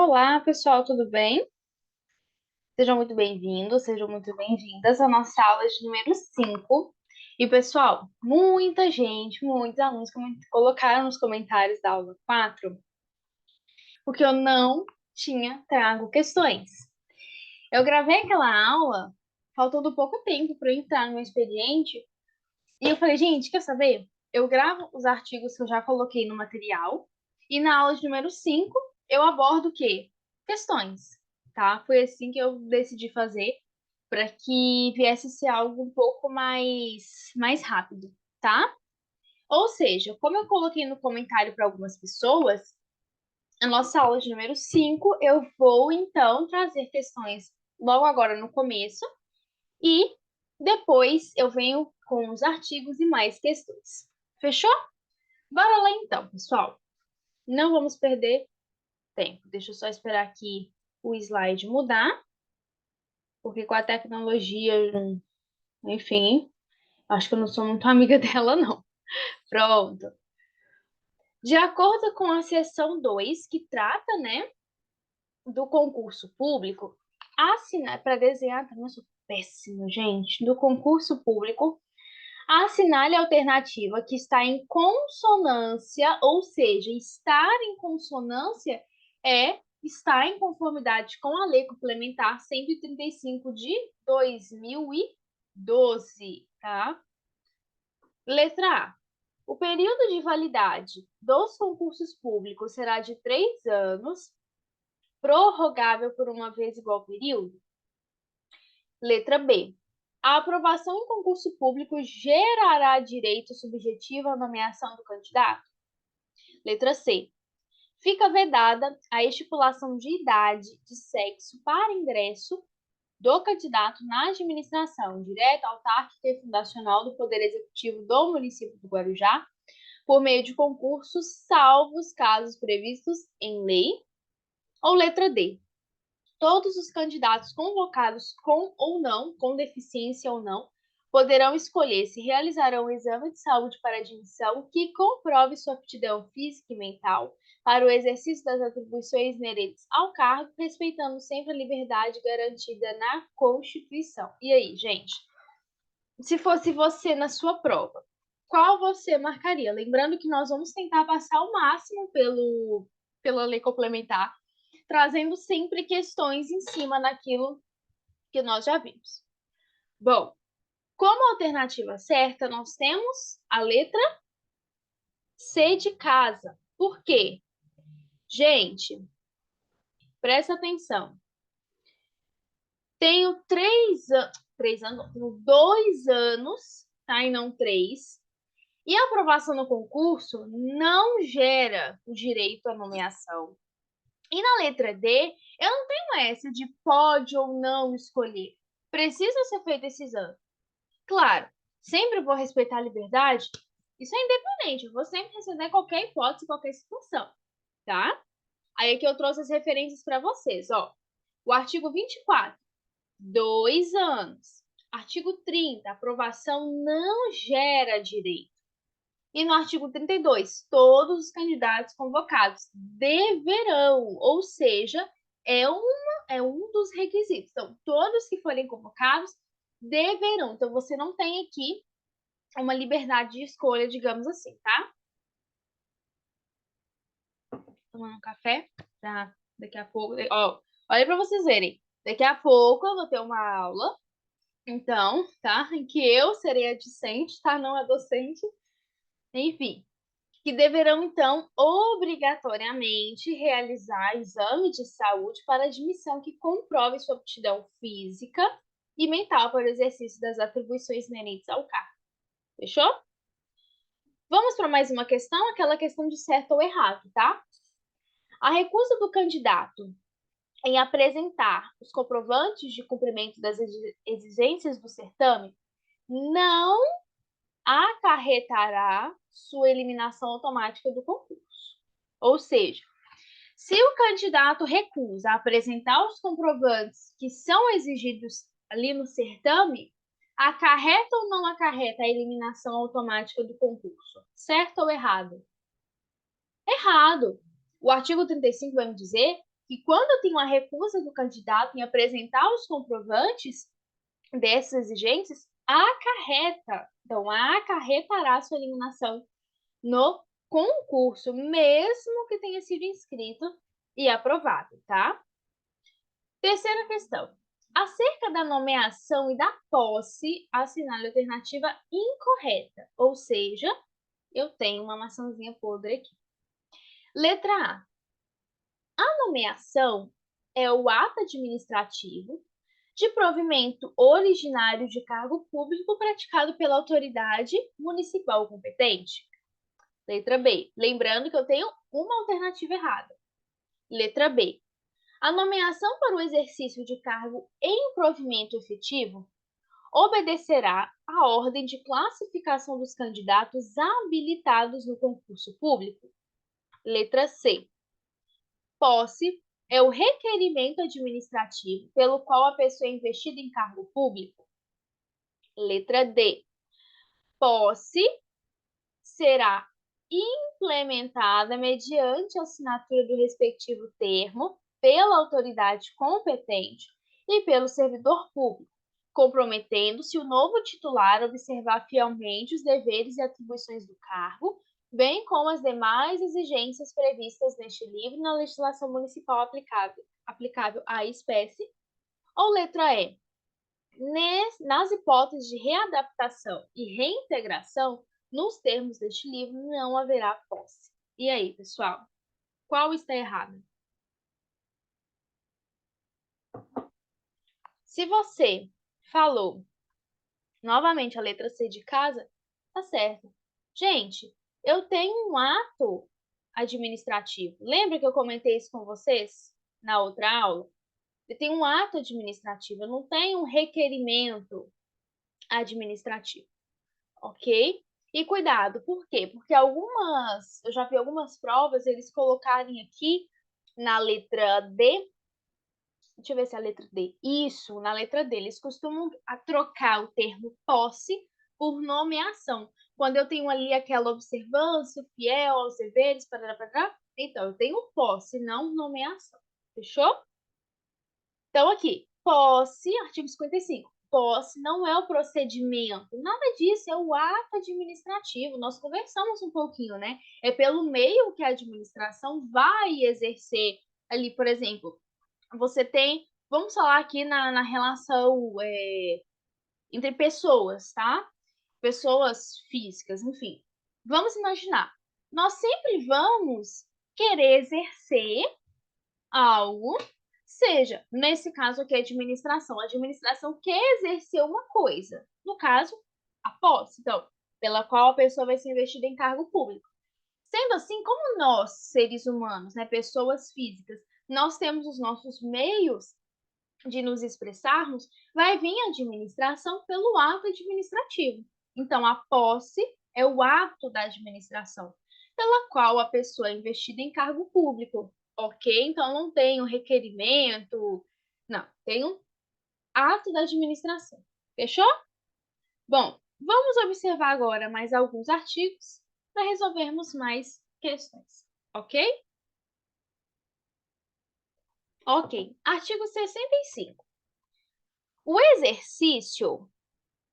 Olá, pessoal, tudo bem? Sejam muito bem-vindos, sejam muito bem-vindas à nossa aula de número 5. E, pessoal, muita gente, muitos alunos colocaram nos comentários da aula 4 porque eu não tinha trago questões. Eu gravei aquela aula faltando pouco tempo para eu entrar no meu expediente e eu falei, gente, quer saber? Eu gravo os artigos que eu já coloquei no material e na aula de número 5 eu abordo o quê? Questões, tá? Foi assim que eu decidi fazer para que viesse ser algo um pouco mais rápido, tá? Ou seja, como eu coloquei no comentário para algumas pessoas, a nossa aula de número 5 eu vou então trazer questões logo agora no começo e depois eu venho com os artigos e mais questões. Fechou? Bora lá então, pessoal. Não vamos perder tempo. Deixa eu só esperar aqui o slide mudar, porque com a tecnologia, enfim, acho que eu não sou muito amiga dela, não. Pronto. De acordo com a seção 2 que trata, né, do concurso público, assinar para desenhar, também eu sou péssima, gente, do concurso público, assinale a alternativa que está em consonância, ou seja, estar em consonância é estar em conformidade com a Lei Complementar 135 de 2012, tá? Letra A. O período de validade dos concursos públicos será de 3 anos, prorrogável por uma vez igual período. Letra B. A aprovação em concurso público gerará direito subjetivo à nomeação do candidato? Letra C. Fica vedada a estipulação de idade de sexo para ingresso do candidato na administração direta, autárquica e fundacional do Poder Executivo do município do Guarujá, por meio de concursos, salvo os casos previstos em lei. Ou letra D. Todos os candidatos convocados com ou não, com deficiência ou não, poderão escolher se realizarão um exame de saúde para admissão que comprove sua aptidão física e mental para o exercício das atribuições inerentes ao cargo, respeitando sempre a liberdade garantida na Constituição. E aí, gente? Se fosse você na sua prova, qual você marcaria? Lembrando que nós vamos tentar passar o máximo pela lei complementar, trazendo sempre questões em cima daquilo que nós já vimos. Bom, como alternativa certa, nós temos a letra C de casa. Por quê? Gente, presta atenção. Tenho 3 anos, tenho 2 anos, tá? E não 3. E a aprovação no concurso não gera o direito à nomeação. E na letra D, eu não tenho essa de pode ou não escolher. Precisa ser feito esse exame. Claro, sempre vou respeitar a liberdade. Isso é independente. Eu vou sempre respeitar qualquer hipótese, qualquer situação, tá? Aí aqui eu trouxe as referências para vocês, ó. O artigo 24, 2 anos. Artigo 30, aprovação não gera direito. E no artigo 32, todos os candidatos convocados deverão, ou seja, é um dos requisitos. Então, todos que forem convocados deverão. Então, você não tem aqui uma liberdade de escolha, digamos assim, tá? Tomando um café, tá? Daqui a pouco. Ó, olha para vocês verem. Daqui a pouco eu vou ter uma aula, então, tá? Em que eu serei a discente, tá? Não a docente. Enfim, que deverão, então, obrigatoriamente realizar exame de saúde para admissão que comprove sua aptidão física e mental para o exercício das atribuições inerentes ao cargo. Fechou? Vamos para mais uma questão, aquela questão de certo ou errado, tá? A recusa do candidato em apresentar os comprovantes de cumprimento das exigências do certame não acarretará sua eliminação automática do concurso. Ou seja, se o candidato recusa apresentar os comprovantes que são exigidos ali no certame, acarreta ou não acarreta a eliminação automática do concurso? Certo ou errado? Errado. O artigo 35 vai me dizer que quando eu tenho a recusa do candidato em apresentar os comprovantes dessas exigências, acarreta. Então, acarretará sua eliminação no concurso, mesmo que tenha sido inscrito e aprovado, tá? Terceira questão. Acerca da nomeação e da posse, assinale a alternativa incorreta, ou seja, eu tenho uma maçãzinha podre aqui. Letra A. A nomeação é o ato administrativo de provimento originário de cargo público praticado pela autoridade municipal competente. Letra B. Lembrando que eu tenho uma alternativa errada. Letra B. A nomeação para o exercício de cargo em provimento efetivo obedecerá à ordem de classificação dos candidatos habilitados no concurso público. Letra C. Posse é o requerimento administrativo pelo qual a pessoa é investida em cargo público. Letra D. Posse será implementada mediante assinatura do respectivo termo pela autoridade competente e pelo servidor público, comprometendo-se o novo titular a observar fielmente os deveres e atribuições do cargo, bem como as demais exigências previstas neste livro na legislação municipal aplicável à espécie. Ou letra E. Nas hipóteses de readaptação e reintegração, nos termos deste livro, não haverá posse. E aí, pessoal? Qual está errado? Se você falou novamente a letra C de casa, tá certo. Gente, eu tenho um ato administrativo. Lembra que eu comentei isso com vocês na outra aula? Eu tenho um ato administrativo, eu não tenho um requerimento administrativo, ok? E cuidado, por quê? Porque eu já vi algumas provas, eles colocarem aqui na letra D, deixa eu ver se é a letra D, isso, na letra D, eles costumam trocar o termo posse por nomeação. Quando eu tenho ali aquela observância fiel aos deveres, parará, então eu tenho posse, não nomeação. Fechou? Então aqui, posse, artigo 55. Posse não é o procedimento, nada disso, é o ato administrativo. Nós conversamos um pouquinho, né? É pelo meio que a administração vai exercer ali, por exemplo, você tem, vamos falar aqui na relação entre pessoas, tá? Pessoas físicas, enfim. Vamos imaginar, nós sempre vamos querer exercer algo, seja, nesse caso aqui, a administração quer exercer uma coisa, no caso, a posse, então, pela qual a pessoa vai ser investida em cargo público. Sendo assim, como nós, seres humanos, né, pessoas físicas, nós temos os nossos meios de nos expressarmos, vai vir a administração pelo ato administrativo. Então, a posse é o ato da administração, pela qual a pessoa é investida em cargo público, ok? Então, não tem um requerimento, não, tem um ato da administração. Fechou? Bom, vamos observar agora mais alguns artigos para resolvermos mais questões, ok? Ok, artigo 65. O exercício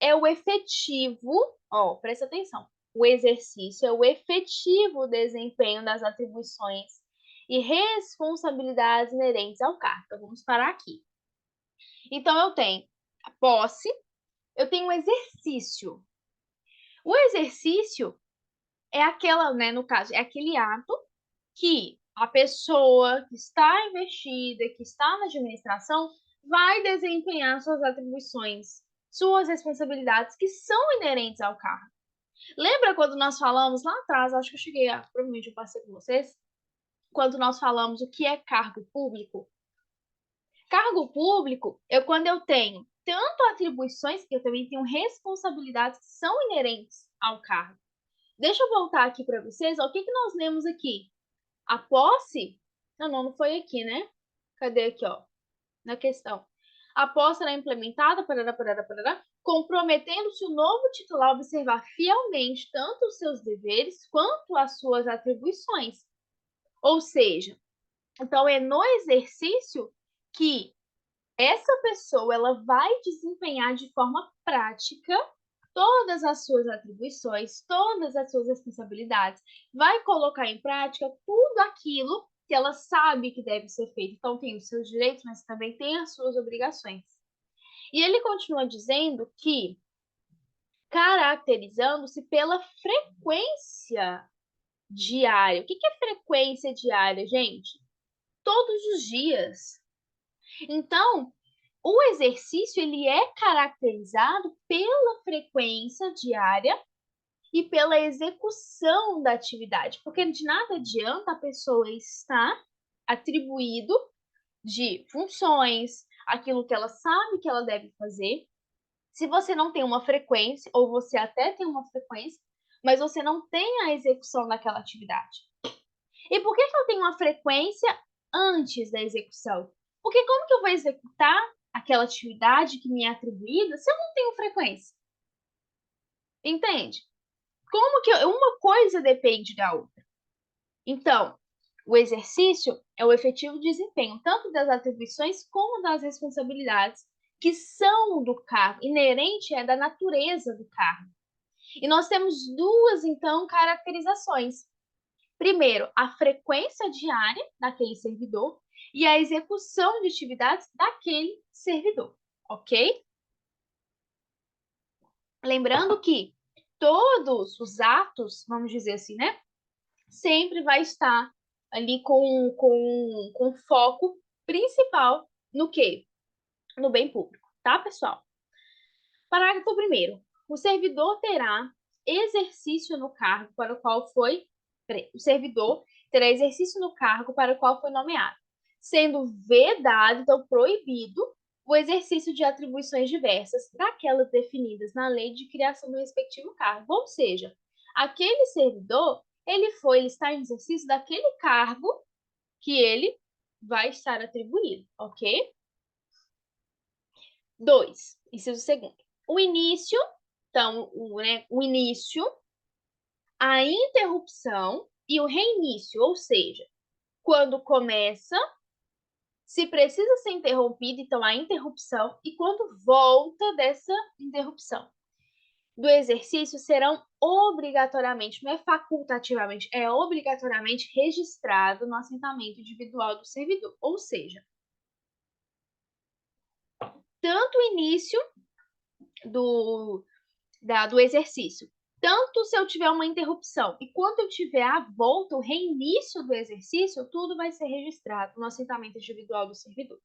é o efetivo, ó, presta atenção. O exercício é o efetivo desempenho das atribuições e responsabilidades inerentes ao cargo. Então, vamos parar aqui. Então, eu tenho a posse, eu tenho o exercício. O exercício é aquela, né, no caso, é aquele ato que a pessoa que está investida, que está na administração, vai desempenhar suas atribuições, suas responsabilidades que são inerentes ao cargo. Lembra quando nós falamos lá atrás, acho que eu cheguei a, provavelmente eu passei com vocês, quando nós falamos o que é cargo público? Cargo público é quando eu tenho tanto atribuições, que eu também tenho responsabilidades que são inerentes ao cargo. Deixa eu voltar aqui para vocês, ó, o que nós lemos aqui? A posse, não foi aqui, né? Cadê aqui, ó? Na questão. A posse será implementada, comprometendo-se o novo titular a observar fielmente tanto os seus deveres quanto as suas atribuições. Ou seja, Então, é no exercício que essa pessoa ela vai desempenhar de forma prática todas as suas atribuições, todas as suas responsabilidades, vai colocar em prática tudo aquilo que ela sabe que deve ser feito. Então, tem os seus direitos, mas também tem as suas obrigações. E ele continua dizendo que caracterizando-se pela frequência diária. O que é frequência diária, gente? Todos os dias. Então, o exercício ele é caracterizado pela frequência diária e pela execução da atividade, porque de nada adianta a pessoa estar atribuído de funções, aquilo que ela sabe que ela deve fazer, se você não tem uma frequência, ou você até tem uma frequência, mas você não tem a execução daquela atividade. E por que eu tenho uma frequência antes da execução? Porque como que eu vou executar aquela atividade que me é atribuída se eu não tenho frequência? Entende? Como que uma coisa depende da outra? Então, o exercício é o efetivo desempenho tanto das atribuições como das responsabilidades que são do cargo, inerente é da natureza do cargo. E nós temos duas, então, caracterizações. Primeiro, a frequência diária daquele servidor e a execução de atividades daquele servidor, ok? Lembrando que todos os atos, vamos dizer assim, né? Sempre vai estar ali com foco principal no quê? No bem público, tá, pessoal? Parágrafo 1º. O servidor terá exercício no cargo para o qual foi... O servidor terá exercício no cargo para o qual foi nomeado, sendo vedado, então proibido, o exercício de atribuições diversas daquelas definidas na lei de criação do respectivo cargo. Ou seja, aquele servidor, ele está em exercício daquele cargo que ele vai estar atribuído, ok? 2, inciso segundo. O início, então, o início, a interrupção e o reinício, ou seja, quando começa, se precisa ser interrompido, então a interrupção, e quando volta dessa interrupção do exercício serão obrigatoriamente, não é facultativamente, é obrigatoriamente registrado no assentamento individual do servidor. Ou seja, tanto o início do exercício, tanto se eu tiver uma interrupção e quando eu tiver a volta, o reinício do exercício, tudo vai ser registrado no assentamento individual do servidor.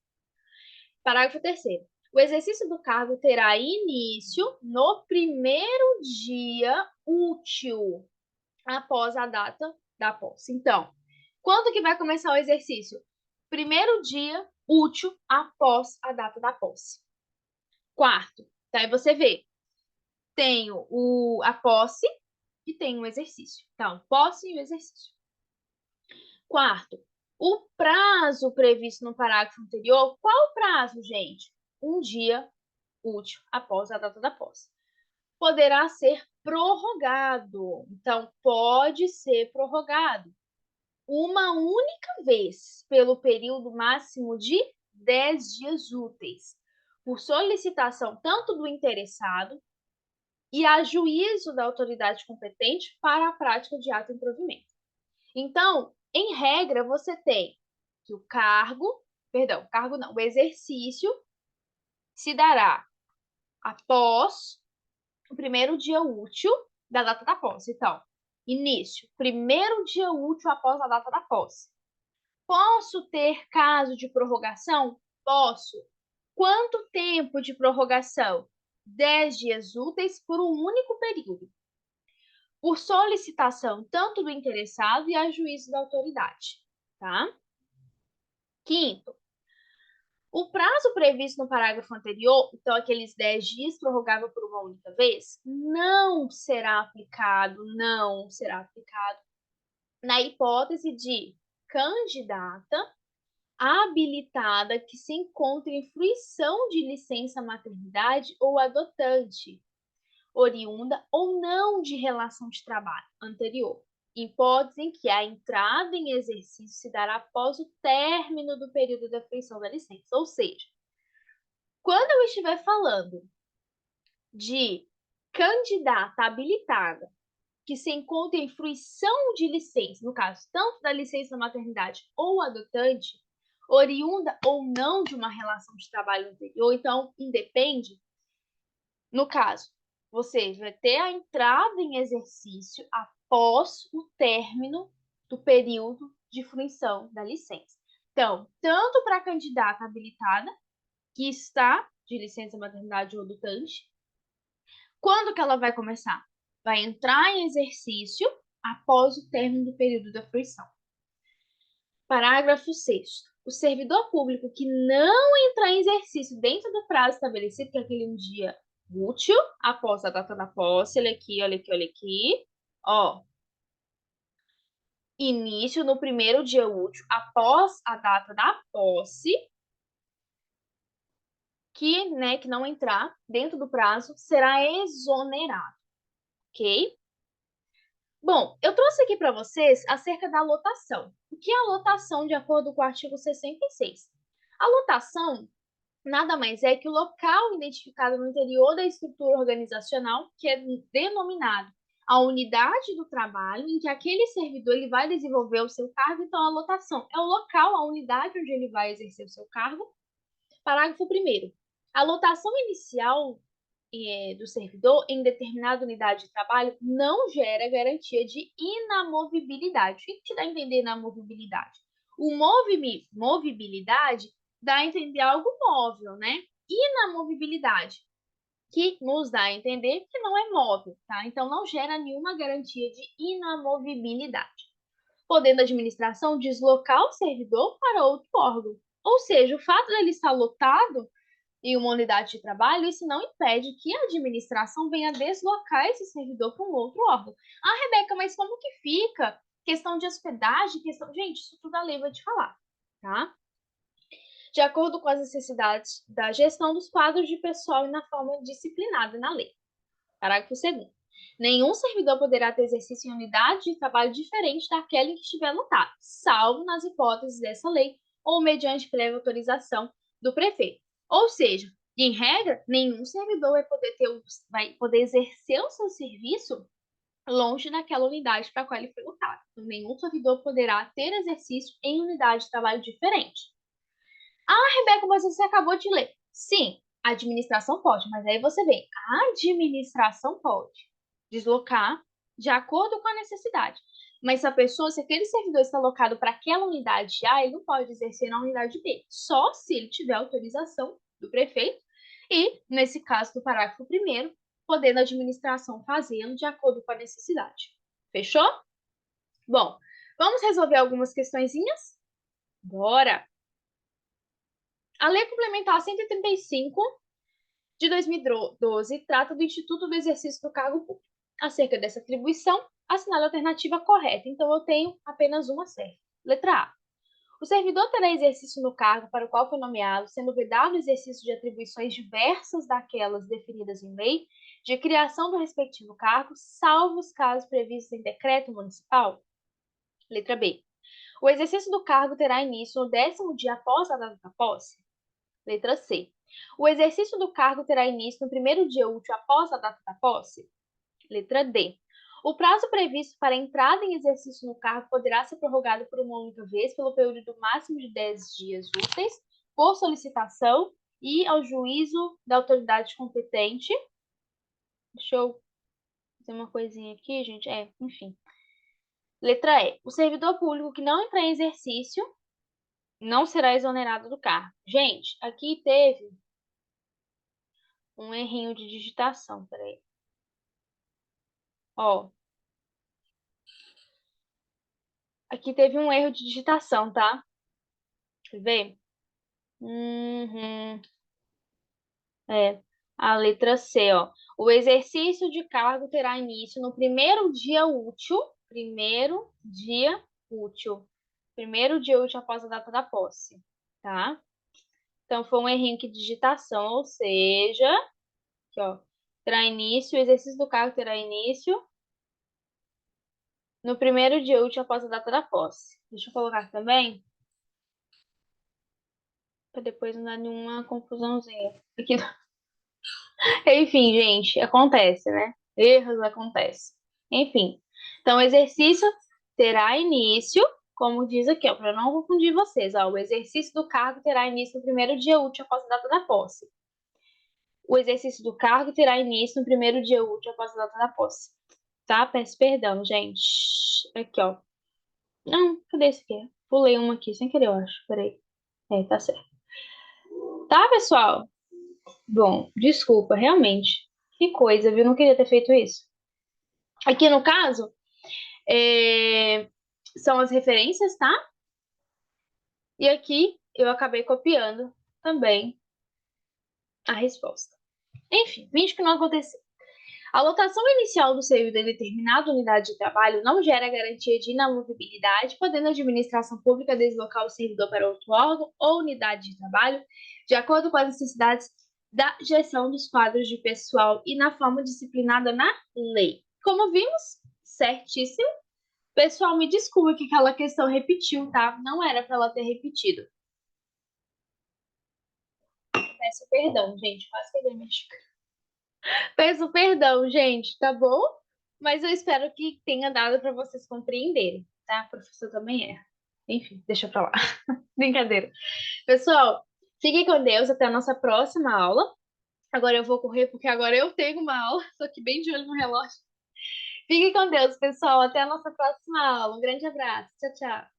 Parágrafo 3º. O exercício do cargo terá início no primeiro dia útil após a data da posse. Então, quando que vai começar o exercício? Primeiro dia útil após a data da posse. Quarto, daí você vê, tenho a posse e tenho o exercício. Então, posse e o exercício. Quarto, o prazo previsto no parágrafo anterior, qual o prazo, gente? Um dia útil após a data da posse. Poderá ser prorrogado. Então, pode ser prorrogado uma única vez pelo período máximo de 10 dias úteis, por solicitação tanto do interessado e a juízo da autoridade competente para a prática de ato em provimento. Então, em regra, você tem que o exercício se dará após o primeiro dia útil da data da posse. Então, início, primeiro dia útil após a data da posse. Posso ter caso de prorrogação? Posso. Quanto tempo de prorrogação? 10 dias úteis por um único período, por solicitação tanto do interessado e a juízo da autoridade, tá? Quinto, o prazo previsto no parágrafo anterior, então aqueles 10 dias prorrogável por uma única vez, não será aplicado na hipótese de candidata habilitada que se encontre em fruição de licença maternidade ou adotante, oriunda ou não de relação de trabalho anterior. hipótese em que a entrada em exercício se dará após o término do período da fruição da licença. Ou seja, quando eu estiver falando de candidata habilitada que se encontra em fruição de licença, no caso, tanto da licença maternidade ou adotante, oriunda ou não de uma relação de trabalho anterior, então independe. No caso, você vai ter a entrada em exercício após o término do período de fruição da licença. Então, tanto para a candidata habilitada, que está de licença maternidade ou adotante, quando que ela vai começar? Vai entrar em exercício após o término do período da fruição. Parágrafo 6º. O servidor público que não entrar em exercício dentro do prazo estabelecido, que é aquele um dia útil, após a data da posse, olha aqui, olha aqui, olha aqui, ó, início no primeiro dia útil após a data da posse, que não entrar dentro do prazo, será exonerado, ok? Bom, eu trouxe aqui para vocês acerca da lotação. O que é a lotação de acordo com o artigo 66? A lotação nada mais é que o local identificado no interior da estrutura organizacional, que é denominado a unidade do trabalho em que aquele servidor ele vai desenvolver o seu cargo. Então, a lotação é o local, a unidade onde ele vai exercer o seu cargo. Parágrafo 1º. A lotação inicial do servidor em determinada unidade de trabalho não gera garantia de inamovibilidade. O que te dá a entender inamovibilidade? O movibilidade dá a entender algo móvel, né? Inamovibilidade, que nos dá a entender que não é móvel, tá? Então, não gera nenhuma garantia de inamovibilidade. Podendo a administração deslocar o servidor para outro órgão. Ou seja, o fato dele estar lotado em uma unidade de trabalho, isso não impede que a administração venha deslocar esse servidor para um outro órgão. Ah, Rebeca, mas como que fica? Questão de hospedagem, questão... Gente, isso tudo a lei vai te falar, tá? De acordo com as necessidades da gestão dos quadros de pessoal e na forma disciplinada na lei. Parágrafo 2º. Nenhum servidor poderá ter exercício em unidade de trabalho diferente daquela em que estiver lotado, salvo nas hipóteses dessa lei ou mediante prévia autorização do prefeito. Ou seja, em regra, nenhum servidor vai poder exercer o seu serviço longe daquela unidade para a qual ele foi lotado. Então, nenhum servidor poderá ter exercício em unidade de trabalho diferente. Ah, Rebeca, mas você acabou de ler. Sim, a administração pode, mas aí você vê, a administração pode deslocar de acordo com a necessidade. Mas se aquele servidor está alocado para aquela unidade A, ele não pode exercer na unidade B, só se ele tiver autorização do prefeito e, nesse caso do parágrafo 1º, podendo a administração fazê-lo de acordo com a necessidade. Fechou? Bom, vamos resolver algumas questõezinhas? Bora! A Lei Complementar 135 de 2012 trata do Instituto do Exercício do Cargo Público. Acerca dessa atribuição, assinale a alternativa correta. Então, eu tenho apenas uma certa. Letra A. O servidor terá exercício no cargo para o qual foi nomeado, sendo vedado o exercício de atribuições diversas daquelas definidas em lei de criação do respectivo cargo, salvo os casos previstos em decreto municipal. Letra B. O exercício do cargo terá início no 10º dia após a data da posse. Letra C. O exercício do cargo terá início no primeiro dia útil após a data da posse. Letra D. O prazo previsto para a entrada em exercício no cargo poderá ser prorrogado por uma única vez pelo período máximo de 10 dias úteis, por solicitação e ao juízo da autoridade competente. Deixa eu fazer uma coisinha aqui, gente. Enfim. Letra E. O servidor público que não entrar em exercício não será exonerado do cargo. Gente, aqui teve um errinho de digitação, peraí. Ó, aqui teve um erro de digitação, tá? Quer ver? A letra C, ó. O exercício de cargo terá início no primeiro dia útil, primeiro dia útil após a data da posse, tá? Então, foi um errinho aqui de digitação, ou seja, aqui, ó, terá início, o exercício do cargo terá início no primeiro dia útil após a data da posse. Deixa eu colocar aqui também, para depois não dar nenhuma confusãozinha. Aqui. Enfim, gente, acontece, né? Erros acontecem. Enfim, então o exercício terá início, como diz aqui, ó, para não confundir vocês, ó, o exercício do cargo terá início no primeiro dia útil após a data da posse. O exercício do cargo terá início no primeiro dia útil após a data da posse. Tá? Peço perdão, gente. Aqui, ó. Não, cadê esse aqui? Pulei uma aqui sem querer, eu acho. Peraí. É, tá certo. Tá, pessoal? Bom, desculpa, realmente. Que coisa, viu? Não queria ter feito isso. Aqui no caso, são as referências, tá? E aqui eu acabei copiando também a resposta. Enfim, finge que não aconteceu. A lotação inicial do servidor em determinada unidade de trabalho não gera garantia de inamovibilidade, podendo a administração pública deslocar o servidor para outro órgão ou unidade de trabalho, de acordo com as necessidades da gestão dos quadros de pessoal e na forma disciplinada na lei. Como vimos, certíssimo. Pessoal, me desculpa que aquela questão repetiu, tá? Não era para ela ter repetido. Peço perdão, gente. Quase peguei minha xícara. Peço perdão, gente, tá bom? Mas eu espero que tenha dado para vocês compreenderem, tá? O professor também é. Enfim, deixa pra lá. Brincadeira. Pessoal, fiquem com Deus até a nossa próxima aula. Agora eu vou correr porque agora eu tenho uma aula, só que bem de olho no relógio. Fiquem com Deus, pessoal. Até a nossa próxima aula. Um grande abraço. Tchau, tchau.